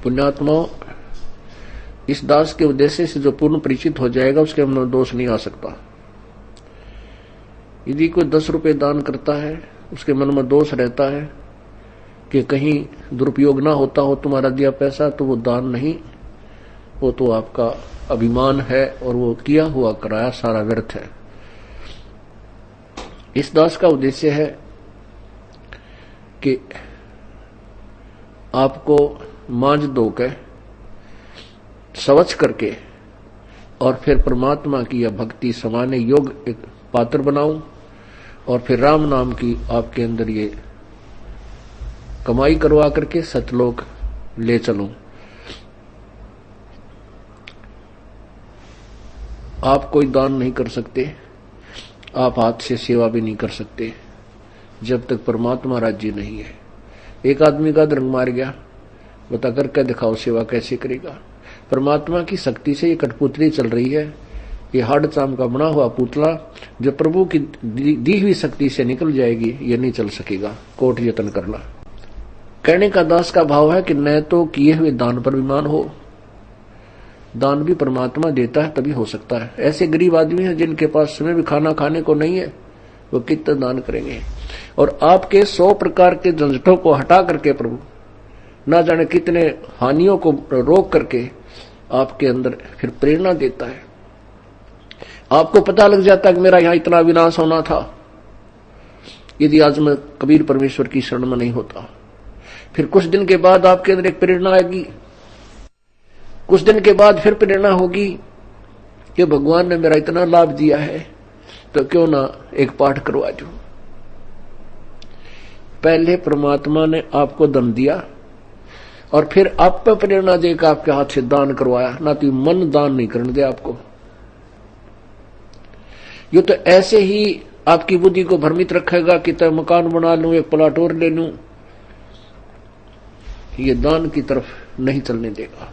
पुण्यात्माओं, इस दास के उद्देश्य से जो पूर्ण परिचित हो जाएगा उसके मन में दोष नहीं आ सकता। यदि कोई 10 रुपए दान करता है, उसके मन में दोष रहता है कि कहीं दुरुपयोग ना होता हो तुम्हारा दिया पैसा, तो वो दान नहीं, वो तो आपका अभिमान है और वो किया हुआ कराया सारा व्यर्थ है। इस दास का उद्देश्य है कि आपको मांझ धो के स्वच्छ करके और फिर परमात्मा की या भक्ति समाने योग्य एक पात्र बनाऊं और फिर राम नाम की आपके अंदर ये कमाई करवा करके सतलोक ले चलूं। आप कोई दान नहीं कर सकते, आप हाथ से सेवा भी नहीं कर सकते जब तक परमात्मा राज्य नहीं है। एक आदमी का रंग मार गया, बता करके दिखाओ सेवा कैसे करेगा। परमात्मा की शक्ति से ये कठपुतली चल रही है, ये हाड़ चाम का बना हुआ पुतला जो प्रभु की दी हुई शक्ति से निकल जाएगी, ये नहीं चल सकेगा। कोट यत्न करना। कहने का दास का भाव है कि न तो किए हुए दान पर विमान हो, दान भी परमात्मा देता है तभी हो सकता है। ऐसे गरीब आदमी हैं जिनके पास समय भी खाना खाने को नहीं है, वो कितना दान करेंगे। और आपके 100 प्रकार के झंझटों को हटा करके प्रभु ना जाने कितने हानियों को रोक करके आपके अंदर फिर प्रेरणा देता है। आपको पता लग जाता है कि मेरा यहां इतना विनाश होना था यदि आज मैं कबीर परमेश्वर की शरण में नहीं होता। फिर कुछ दिन के बाद आपके अंदर एक प्रेरणा आएगी, कुछ दिन के बाद फिर प्रेरणा होगी कि भगवान ने मेरा इतना लाभ दिया है तो क्यों ना एक पाठ करवा दूं। पहले परमात्मा ने आपको धन दिया और फिर आप पे प्रेरणा देकर आपके हाथ से दान करवाया, ना तो मन दान नहीं करने दे आपको। ये तो ऐसे ही आपकी बुद्धि को भ्रमित रखेगा कि तय मकान बना लूं, एक प्लाट और ले लूं, ये दान की तरफ नहीं चलने देगा।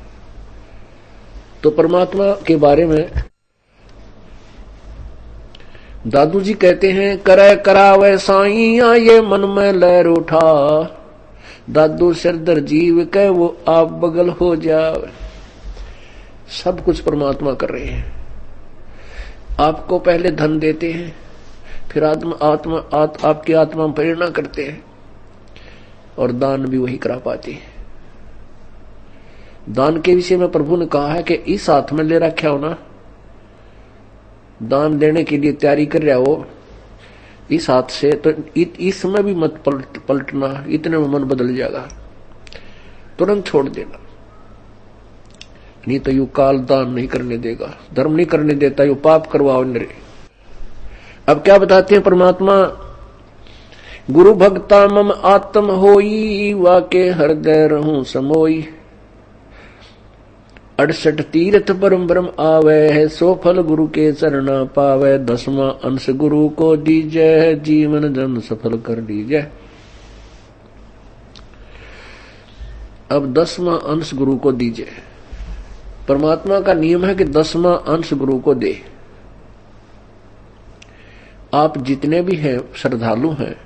तो परमात्मा के बारे में दादू जी कहते हैं, करे करावे साईया ये मन में लहर उठा, दादू सिरदर जीव के वो आप बगल हो जावे। सब कुछ परमात्मा कर रहे हैं। आपको पहले धन देते हैं, फिर आपकी आत्मा में प्रेरणा करते हैं और दान भी वही करा पाते हैं। दान के विषय में प्रभु ने कहा है कि इस हाथ में ले रखा हो ना, दान देने के लिए तैयारी कर रहा हो इस हाथ से, तो इसमें भी मत पलटना, इतने में मन बदल जाएगा, तुरंत छोड़ देना। नहीं तो यू काल दान नहीं करने देगा, धर्म नहीं करने देता, यू पाप करवाओ नरे। अब क्या बताते हैं परमात्मा, गुरु भक्ता मम आत्म होई, वाके हृदय रहूं समोई, 68 तीर्थ परम ब्रह्म आवे है, सो फल गुरु के चरणा पावे, 10वां अंश गुरु को दीजय, जीवन जन सफल कर दीजय। अब 10वां अंश गुरु को दीजिए। परमात्मा का नियम है कि 10वां अंश गुरु को दे। आप जितने भी हैं श्रद्धालु हैं,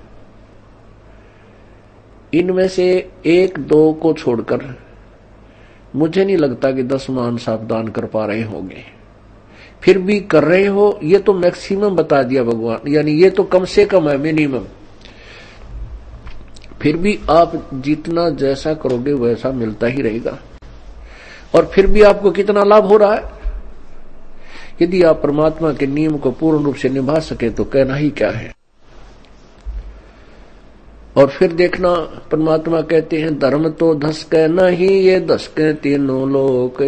इनमें से 1-2 को छोड़कर मुझे नहीं लगता कि 10वां अंश आप दान कर पा रहे होंगे। फिर भी कर रहे हो, ये तो मैक्सिमम बता दिया भगवान, यानी ये तो कम से कम है, मिनिमम। फिर भी आप जितना जैसा करोगे वैसा मिलता ही रहेगा। और फिर भी आपको कितना लाभ हो रहा है। यदि आप परमात्मा के नियम को पूर्ण रूप से निभा सके तो कहना ही क्या है। और फिर देखना, परमात्मा कहते हैं, धर्म तो धसके नहीं, ये धसके तीनों लोक,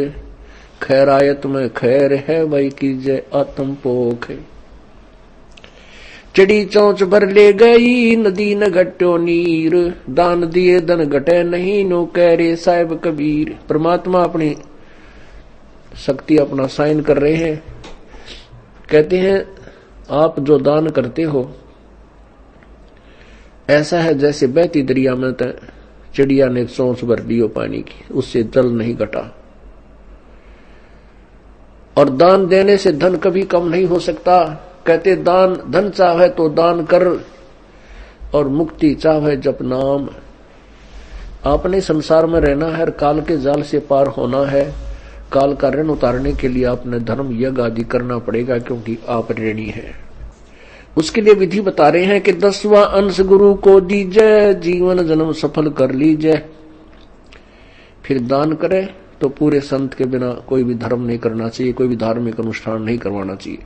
खैरायत में खैर है, वही कीजिए आत्म पोख। चिड़ी चौंच भर ले गई, नदी न घट्यो नीर, दान दिए धन घटे नहीं, नो कह रे साहिब कबीर। परमात्मा अपनी शक्ति अपना साइन कर रहे हैं। कहते हैं, आप जो दान करते हो ऐसा है जैसे बहती दरिया में चिड़िया ने एक चौंच भर ली हो पानी की, उससे जल नहीं घटा। और दान देने से धन कभी कम नहीं हो सकता। कहते दान, धन चाहे तो दान कर, और मुक्ति चाहे जप नाम। आपने संसार में रहना है, काल के जाल से पार होना है। काल का ऋण उतारने के लिए आपने धर्म यज्ञ आदि करना पड़ेगा, क्योंकि आप ऋणी हैं। उसके लिए विधि बता रहे हैं कि 10वां अंश गुरु को दीजय, जीवन जन्म सफल कर लीजय। फिर दान करे तो पूरे संत के बिना कोई भी धर्म नहीं करना चाहिए, कोई भी धार्मिक अनुष्ठान नहीं करवाना चाहिए।